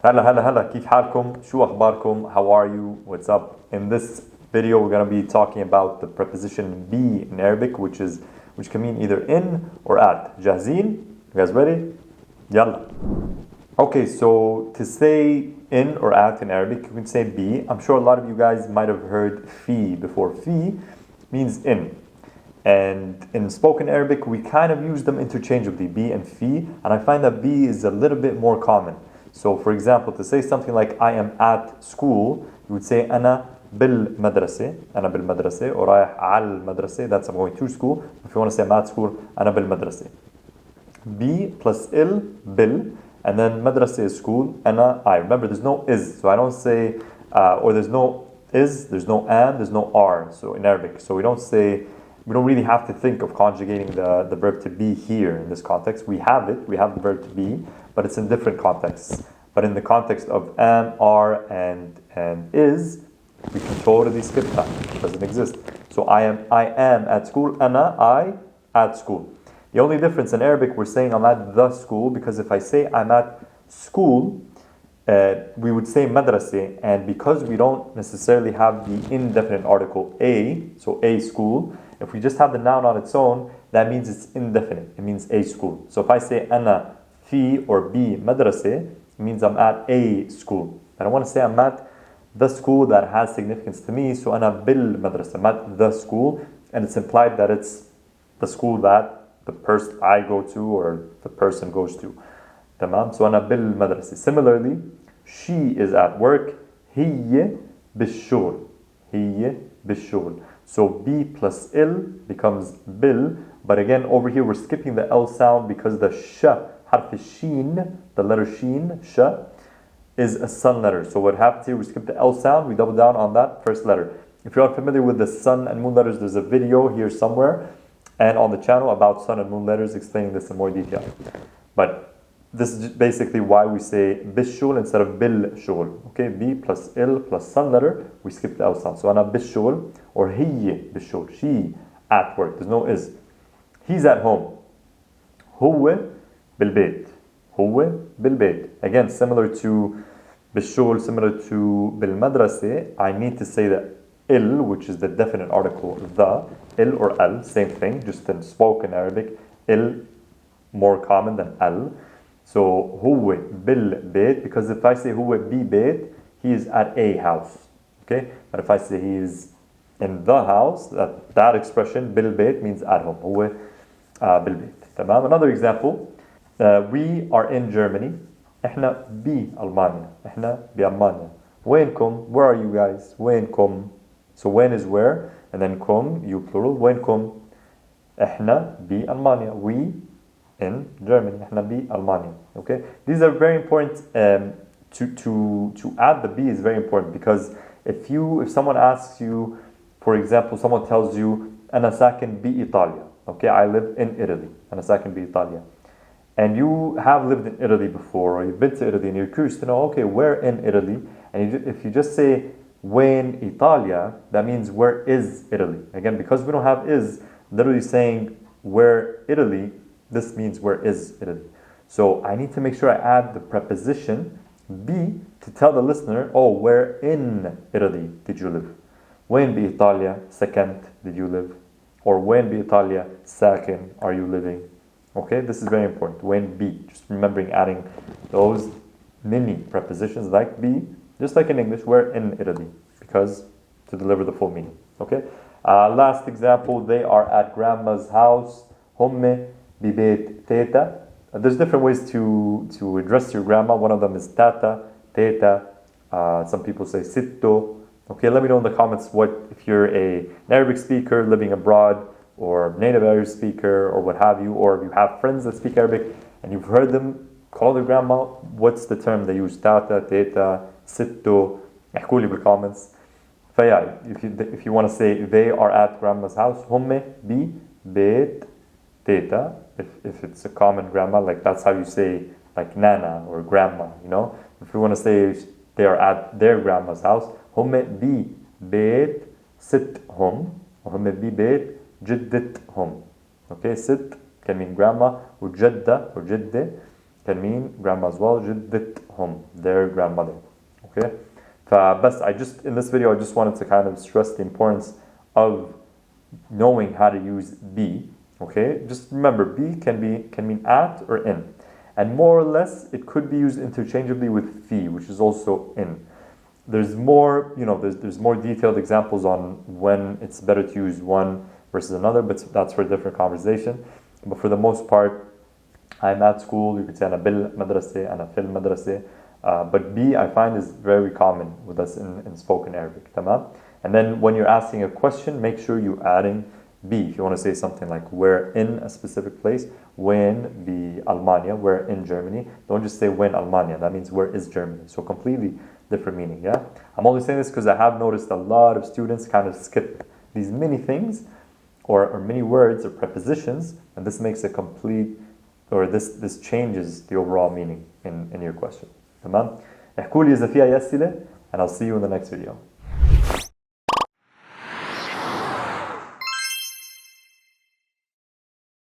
هلا كيف حالكم شو أخباركم how are you what's up in this video we're going to be talking about the preposition be in Arabic which can mean either in or at جاهزين you guys ready يلا okay so to say in or at in Arabic you can say be I'm sure a lot of you guys might have heard fi before fi means in and in spoken Arabic we kind of use them interchangeably be and fi and I find that be is a little bit more common. So for example, to say something like I am at school, you would say أنا بالمدرسة or رايح على المدرسة, that's I'm going to school. If you want to say I'm at school, أنا بالمدرسة. B plus il, bil, and then madrasa is school, أنا I. Remember there's no is, so I don't say, or there's no is, there's no and, there's no are, so in Arabic. So we don't really have to think of conjugating the verb to be here in this context. We have the verb to be, but it's in different contexts. But in the context of am, are, and is, we can totally skip that. It doesn't exist. So I am at school, أنا, I, at school. The only difference in Arabic, we're saying I'm at the school, because if I say I'm at school, we would say madrasa, and because we don't necessarily have the indefinite article a, so a school, if we just have the noun on its own, that means it's indefinite. It means a school. So if I say أنا في or bi madrasa, it means I'm at a school. I don't want to say I'm at the school that has significance to me, so أنا بالمدرسة, I'm at the school, and it's implied that it's the school that the person I go to or the person goes to. تمام? So أنا بالمدرسة. Similarly, she is at work, هي بالشغل. هي بالشغل. So be plus il becomes bil, but again over here we're skipping the L sound because the sh, harf sheen, the letter sheen, sh, is a sun letter. So what happens here, we skip the L sound, we double down on that first letter. If you're unfamiliar with the sun and moon letters, there's a video here somewhere and on the channel about sun and moon letters explaining this in more detail. But this is basically why we say bishul instead of bil shul. Okay, b plus il plus sun letter, we skip the L sound. So ana bishul or hiye bishul, she at work. There's no is. He's at home. Huwa bilbeit. Huwa bilbeit. Again, similar to bishul, similar to bil madrase, I need to say the il, which is the definite article, the, il or al, same thing, just in spoken Arabic, il more common than al. So huwa bil beit, because if I say huwa bi beit, he is at a house. Okay? But if I say he is in the house, that expression bil beit means at home. Huwa bil beit. تمام? Another example, we are in Germany. احنا بألمانيا. احنا بألمانيا. وينكم? Where are you guys? وينكم? So when is where, and then kum, you plural. وينكم? احنا بألمانيا. We in Germany. احنا بألمانيا. Okay? These are very important. To add the be is very important, because if someone asks you, for example, someone tells you أنا ساكن بإيطاليا. Okay, I live in Italy. أنا ساكن بإيطاليا. And you have lived in Italy before, or you've been to Italy, and you're curious to know, okay, where in Italy? And if you just say when Italia, that means where is Italy? Again, because we don't have is, literally saying where Italy, this means where is Italy. So I need to make sure I add the preposition be to tell the listener, oh, where in Italy did you live? When بإيطاليا second did you live? Or when بإيطاليا ساكن are you living? Okay, this is very important. When be, just remembering adding those mini prepositions like be, just like in English, where in Italy, because to deliver the full meaning. Okay, last example, they are at grandma's house. هم ببيت تيتا. There's different ways to address your grandma. One of them is tata, teta. Some people say sitto. Okay, let me know in the comments if you're an Arabic speaker living abroad, or native Arabic speaker, or what have you, or if you have friends that speak Arabic and you've heard them call their grandma, what's the term they use? Tata, teta, sitto. احكوا لي بالcomments. فيا, if you want to say they are at grandma's house, هم ببيت teta. If it's a common grandma, like that's how you say like nana or grandma, you know. If you want to say they are at their grandma's house, هم ببيت ستهم, وهم ببيت جدتهم. Okay, ست can mean grandma, وجدة or جدة can mean grandma as well. جدتهم, their grandmother. Okay? فبس in this video I just wanted to kind of stress the importance of knowing how to use be. Okay? Just remember, be can mean at or in. And more or less, it could be used interchangeably with fi, which is also in. There's more, there's more detailed examples on when it's better to use one versus another, but that's for a different conversation. But for the most part, I'm at school, you could say أنا بالمدرسة, أنا في المدرسة. But be, I find, is very common with us in spoken Arabic. تمام? And then when you're asking a question, make sure you're adding be. If you want to say something like we're in a specific place, when be Almania, we're in Germany. Don't just say when Almania. That means where is Germany. So completely different meaning, yeah? I'm only saying this because I have noticed a lot of students kind of skip these many things or many words or prepositions, and this makes a complete, or this changes the overall meaning in your question. تمام؟ احكوا لي إذا في أي أسئلة, and I'll see you in the next video.